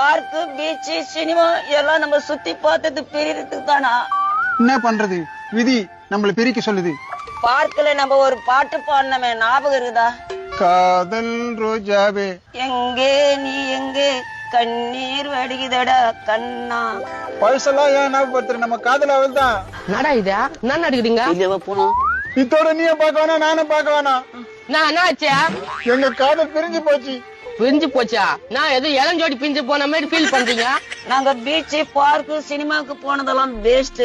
Park beach cinema எல்லாம் நம்ம சுத்தி பார்த்தது பிரியறதுக்கு தானா? என்ன பண்றது, விதி நம்மள பிரிக்க சொல்லுது. பார்க்ல நம்ம ஒரு பாட்டு பாடினமே ஞாபகம் இருக்குதா? காதல் ரோஜாவே எங்கே நீ எங்கே கண்ணீர் வடிகுதடா கண்ணா. பழசெல்லாம் ஏன் ஞாபகப்படுத்துற, நம்ம காதல் அவள் தான். நடா இதா என்ன நடிக்கிறீங்க? போனோம் இத்தோட நீயும் பார்க்க வேணாம், நானும் பார்க்க வேணாம். நான் என்ன ஆச்சா? எங்க காதல் பிரிஞ்சு போச்சு. பிரிஞ்சு போச்சா? நான் ஏதோ இளஞ்சோடி பிரிஞ்சு போன மாதிரி ஃபீல் பண்றீங்க. நாங்க பீச் பார்க்கு சினிமாவுக்கு போனதெல்லாம் வேஸ்ட்.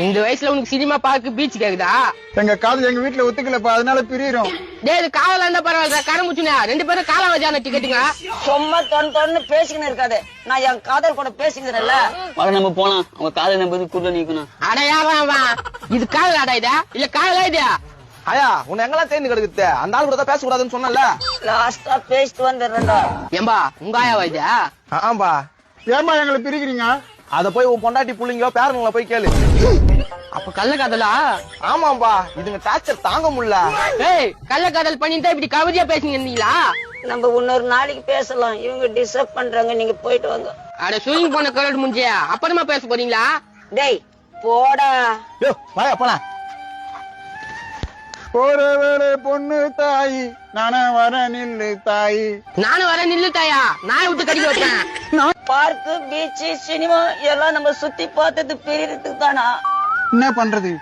இந்த வயசுல உனக்கு சினிமா பார்க்கு பீச் கேக்குதா? எங்க காதல் எங்க வீட்டுல ஒத்துக்கலப்பா, அதனால பிரியிறோம். டேய் இது காதலா இருந்தா பரவாயில்ல, கரமுச்சுனா ரெண்டு பேரும் காலம் வச்சான டிக்கெட்டுங்க. சும்மா தொன்னு பேசிக்கின்னு இருக்காது. நான் என் காதல் கூட பேசிக்கிறேன்ல. நம்ம போலாம், அவங்க காதல் நம்பி கூட நீக்கணும். அடையாவா இது காதல் அடா இதா இல்ல காதலா இதா? ஆயா உன்னை எங்கெல்லாம் தேர்ந்து கிடக்குது, அந்த ஆள் கூட பேச கூடாதுன்னு சொன்னல. லாஸ்டா பேசிட்டு வந்துடுறேன்டா. ஏம்பா உங்க ஆயாவா இதா? ஆம்பா, ஏமா எங்களை பிரிக்கிறீங்க? அத போய் உன் பொண்டாட்டி புள்ளிங்க பேரனுங்களை போய் கேளு. அப்ப கள்ள காதலா? ஆமாம்பா, இதுங்க டார்ச்சர் தாங்க முடியல. ஏய் கள்ள காதல் பண்ணிட்டு இப்படி கவிதையா பேசிங்க இருந்தீங்களா? நம்ம இன்னொரு நாளைக்கு பேசலாம். இவங்க டிஸ்டர்ப் பண்றாங்க, நீங்க போயிட்டு வாங்க. அட ஸ்விமிங் போன கலர் முடிஞ்ச அப்புறமா பேச போறீங்களா? டேய் போடா. யோ வாயா போலாம். போற வேலை பொண்ணு தாயி, நானே வர நில்லு தாயி. நானும் வர நில்லு தாயா, நாயை விட்டு கடிக்க வச்சேன். பார்க்கு பீச் சினிமா எல்லாம் நம்ம சுத்தி பார்த்தது பிரியறதுக்கு தானா? என்ன பண்றது,